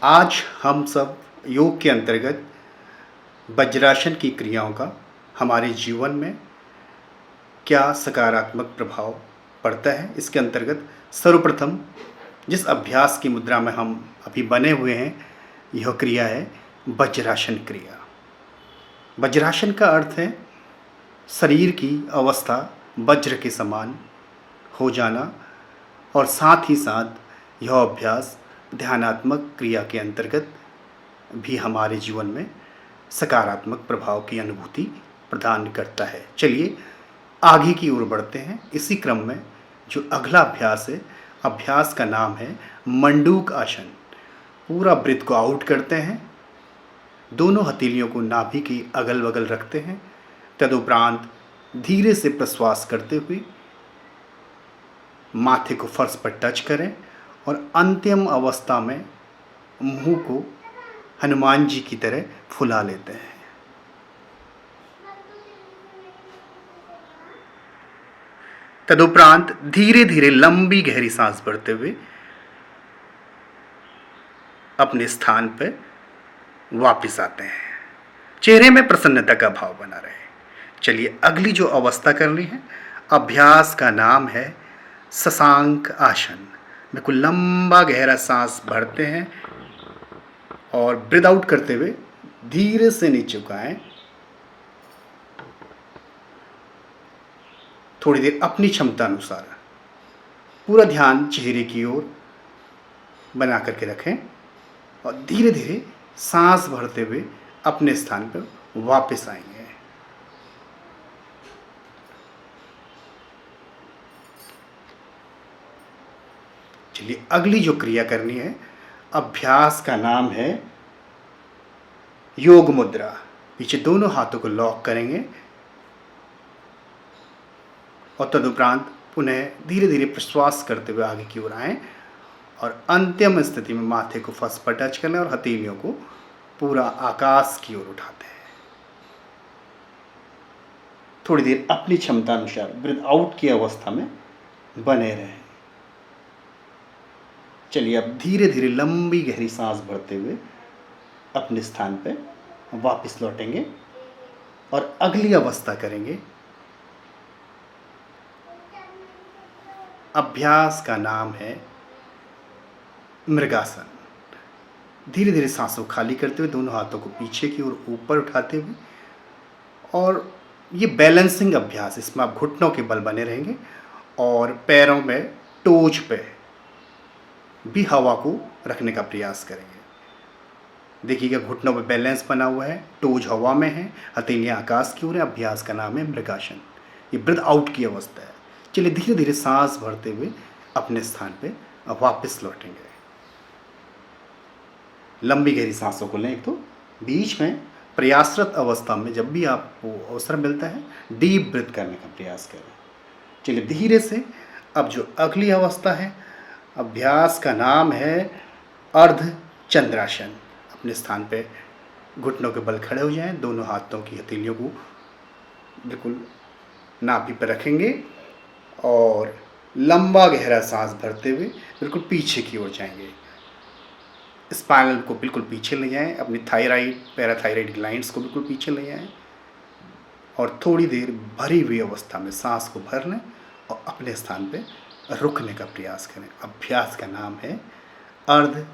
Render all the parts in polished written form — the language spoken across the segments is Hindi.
आज हम सब योग के अंतर्गत वज्रासन की क्रियाओं का हमारे जीवन में क्या सकारात्मक प्रभाव पड़ता है, इसके अंतर्गत सर्वप्रथम जिस अभ्यास की मुद्रा में हम अभी बने हुए हैं, यह क्रिया है वज्रासन क्रिया। वज्रासन का अर्थ है शरीर की अवस्था वज्र के समान हो जाना, और साथ ही साथ यह अभ्यास ध्यानात्मक क्रिया के अंतर्गत भी हमारे जीवन में सकारात्मक प्रभाव की अनुभूति प्रदान करता है। चलिए आगे की ओर बढ़ते हैं। इसी क्रम में जो अगला अभ्यास है, अभ्यास का नाम है मंडूक आसन। पूरा ब्रीथ को आउट करते हैं, दोनों हथेलियों को नाभि के अगल बगल रखते हैं, तदुपरांत धीरे से प्रश्वास करते हुए माथे को फर्श पर टच करें और अंतिम अवस्था में मुंह को हनुमान जी की तरह फुला लेते हैं। तदुपरांत धीरे धीरे लंबी गहरी सांस भरते हुए अपने स्थान पर वापस आते हैं। चेहरे में प्रसन्नता का भाव बना रहे। चलिए अगली जो अवस्था करनी है, अभ्यास का नाम है शशांक आसन। बिल्कुल लंबा गहरा सांस भरते हैं और ब्रीथ आउट करते हुए धीरे से नीचे झुकाएं। थोड़ी देर अपनी क्षमता अनुसार पूरा ध्यान चेहरे की ओर बना करके रखें और धीरे धीरे सांस भरते हुए अपने स्थान पर वापस आएंगे। चलिए अगली जो क्रिया करनी है, अभ्यास का नाम है योग मुद्रा। पीछे दोनों हाथों को लॉक करेंगे और तदुपरांत पुनः धीरे धीरे प्रश्वास करते हुए आगे की ओर आएं और अंतिम स्थिति में माथे को फर्श पर टच कर लें और हथेलियों को पूरा आकाश की ओर उठाते हैं। थोड़ी देर अपनी क्षमता अनुसार ब्रीथ आउट की अवस्था में बने रहें। चलिए अब धीरे धीरे लंबी गहरी सांस भरते हुए अपने स्थान पर वापस लौटेंगे और अगली अवस्था करेंगे। अभ्यास का नाम है मृगासन। धीरे धीरे सांसों खाली करते हुए दोनों हाथों को पीछे की ओर ऊपर उठाते हुए, और ये बैलेंसिंग अभ्यास, इसमें आप घुटनों के बल बने रहेंगे और पैरों में टोज पे भी हवा को रखने का प्रयास करेंगे। देखिएगा घुटनों पे बैलेंस बना हुआ है, टोज हवा में है, हथेलियाँ आकाश की ओर है। अभ्यास का नाम है मृगासन। ये ब्रीथ आउट की अवस्था है। चलिए धीरे धीरे सांस भरते हुए अपने स्थान पे वापस लौटेंगे। लंबी गहरी सांसों को लें। एक तो बीच में प्रयासरत अवस्था में जब भी आपको अवसर मिलता है, डीप ब्रीथ करने का प्रयास करें। चलिए धीरे से अब जो अगली अवस्था है, अभ्यास का नाम है अर्ध चंद्रासन। अपने स्थान पे घुटनों के बल खड़े हो जाएं, दोनों हाथों की हथेलियों को बिल्कुल नाभि पर रखेंगे और लंबा गहरा सांस भरते हुए बिल्कुल पीछे की ओर जाएंगे। स्पाइनल को बिल्कुल पीछे ले जाएं, अपनी थायराइड पैराथायराइड ग्लैंड्स को बिल्कुल पीछे ले जाएं और थोड़ी देर भरी हुई अवस्था में सांस को भर लें और अपने स्थान पे रुकने का प्रयास करें। अभ्यास का नाम है अर्ध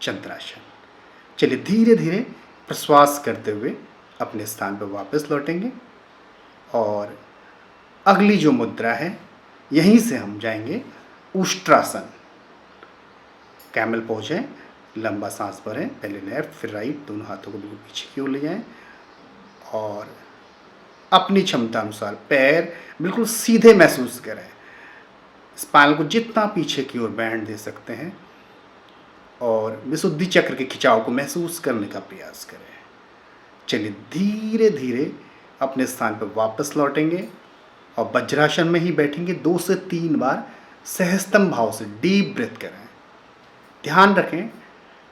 चंद्रासन। चलिए धीरे धीरे प्रश्वास करते हुए अपने स्थान पर वापस लौटेंगे और अगली जो मुद्रा है, यहीं से हम जाएंगे उष्ट्रासन। कैमल पोज है, लंबा सांस भरें, पहले लेफ्ट फिर राइट, दोनों हाथों को बिल्कुल पीछे की ओर ले जाएं और अपनी क्षमता अनुसार पैर बिल्कुल सीधे महसूस करें। स्पाइनल को जितना पीछे की ओर बैंड दे सकते हैं और विशुद्धि चक्र के खिंचाव को महसूस करने का प्रयास करें। चलिए धीरे धीरे अपने स्थान पर वापस लौटेंगे और वज्रासन में ही बैठेंगे। 2 से 3 बार सहजतम भाव से डीप ब्रीथ करें। ध्यान रखें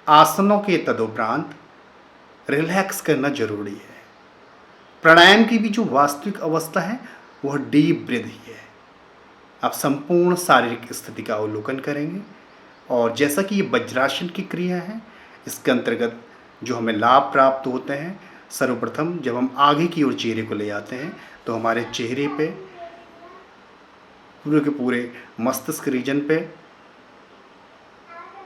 आसनों के तदुपरांत रिलैक्स करना जरूरी है। प्राणायाम की भी जो वास्तविक अवस्था है वह डीप ब्रीथ ही है। आप संपूर्ण शारीरिक स्थिति का अवलोकन करेंगे और जैसा कि ये वज्रासन की क्रिया है, इसके अंतर्गत जो हमें लाभ प्राप्त होते हैं, सर्वप्रथम जब हम आगे की ओर चेहरे को ले जाते हैं तो हमारे चेहरे पे, पूरे के पूरे मस्तिष्क रीजन पे,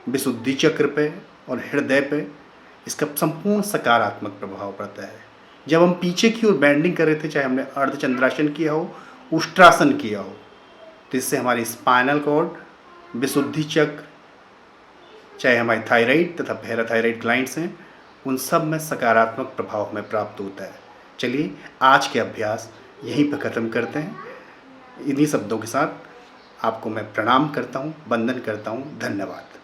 विशुद्धि चक्र पे और हृदय पे इसका संपूर्ण सकारात्मक प्रभाव पड़ता है। जब हम पीछे की ओर बैंडिंग कर रहे थे, चाहे हमने अर्धचंद्रासन किया हो, उष्ट्रासन किया हो, तो इससे हमारी स्पाइनल कॉर्ड, विशुद्धि चक्र, चाहे हमारी थायराइड तथा पैराथायराइड ग्लैंड्स हैं, उन सब में सकारात्मक प्रभाव हमें प्राप्त होता है। चलिए आज के अभ्यास यहीं पर ख़त्म करते हैं। इन्हीं शब्दों के साथ आपको मैं प्रणाम करता हूँ, वंदन करता हूँ। धन्यवाद।